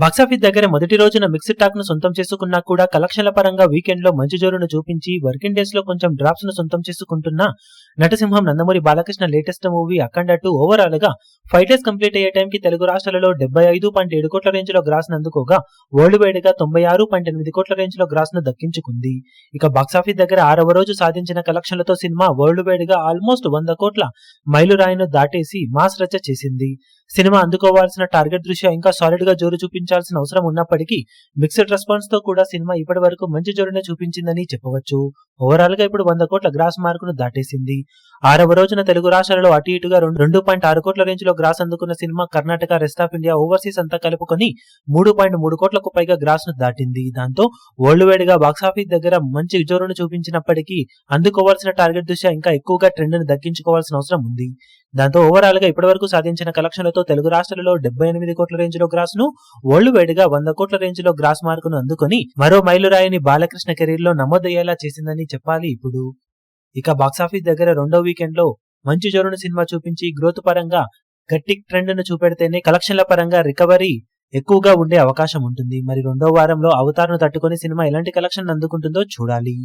Box office దగ్గర మొదటి రోజున మిక్స్డ్ టాక్ ను సొంతం చేసుకున్నా కూడా కలెక్షన్ల పరంగా వీకెండ్ లో మంచి జోరును చూపించి వర్కింగ్ డేస్ లో కొంచెం డ్రాప్స్ ను సొంతం చేసుకుంటున్న నటసింహం నందమూరి బాలకృష్ణ లేటెస్ట్ మూవీ అఖండ 2 ఓవరాల్ గా 5 డేస్ కంప్లీట్ అయ్యే టైంకి తెలుగు రాష్ట్రాలలో 75.7 కోట్ల రేంజ్ లో గ్రాస్ ను అందుకోగా వరల్డ్ వైడ్ గా 96.8 కోట్ల రేంజ్ లో గ్రాస్ ను దక్కించుకుంది. ఇక బాక్సాఫీస్ దగ్గర 6వ రోజు సాధించిన కలెక్షన్లతో సినిమా వరల్డ్ వైడ్ గా ఆల్మోస్ట్ 100 కోట్ల మైలురాయిను దాటేసి మాస్ రచ్చ చేసింది. సినిమా అందుకోవాల్సిన టార్గెట్ దృష్ట్యా ఇంకా సాలిడ్ గా జోరు చూపించాల్సిన అవసరం ఉన్నప్పటికీ మిక్స్డ్ రెస్పాన్స్ తో కూడా సినిమా ఇప్పటి వరకు మంచి జోరునే చూపించిందని చెప్పవచ్చు. ఓవరాల్ గా ఇప్పుడు 100 కోట్ల గ్రాస్ మార్కును దాటేసింది. 6వ రోజున తెలుగు రాష్ట్రాలలో అటు ఇటుగా 2.6 కోట్ల రేంజ్ లో గ్రాస్ అందుకున్న cinema Karnataka, rest of India, overseas అంతా కలుపుకొని 3.3 కోట్లకు పైగా గ్రాస్ ను దాటింది. దాంతో వరల్డ్ వైడ్ గా బాక్సాఫీస్ దగ్గర మంచి జోరును చూపించినప్పటికీ అందుకోవాల్సిన టార్గెట్ దృష్ట్యా ఇంకా ఎక్కువగా ట్రెండ్ ను దక్కించుకోవాల్సిన అవసరం ఉంది. దాంతో ఓవరాల్ గా ఇప్పటి వరకు సాధించిన కలెక్షన్లతో తెలుగు రాష్ట్రాలలో 78 కోట్ల రేంజ్ లో గ్రాస్ ను, వరల్డ్ వైడ్ గా 100 కోట్ల రేంజ్ లో గ్రాస్ మార్కును అందుకొని మరో మైలురాయిని బాలకృష్ణ కెరీర్ లో నమోదయ్యేలా చేసిందని చెప్పాలి. ఇప్పుడు ఇక బాక్సాఫీస్ దగ్గర రెండో వీకెండ్ లో మంచి జోరును సినిమా చూపించి గ్రోత్ పరంగా గట్టి ట్రెండ్ ను చూపెడితేనే కలెక్షన్ల పరంగా రికవరీ ఎక్కువగా ఉండే అవకాశం ఉంటుంది. మరి రెండో వారంలో అవతార్ ను తట్టుకొని సినిమా ఎలాంటి కలెక్షన్ అందుకుంటుందో చూడాలి.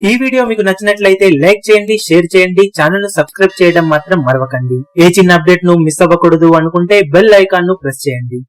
ఈ వీడియో మీకు నచ్చినట్లయితే లైక్ చేయండి, షేర్ చేయండి, ఛానల్ ను సబ్స్క్రైబ్ చేయడం మాత్రం మరవకండి. ఏ చిన్న అప్డేట్ ను మిస్ అవ్వకూడదు అనుకుంటే బెల్ ఐకాన్ ను ప్రెస్ చేయండి.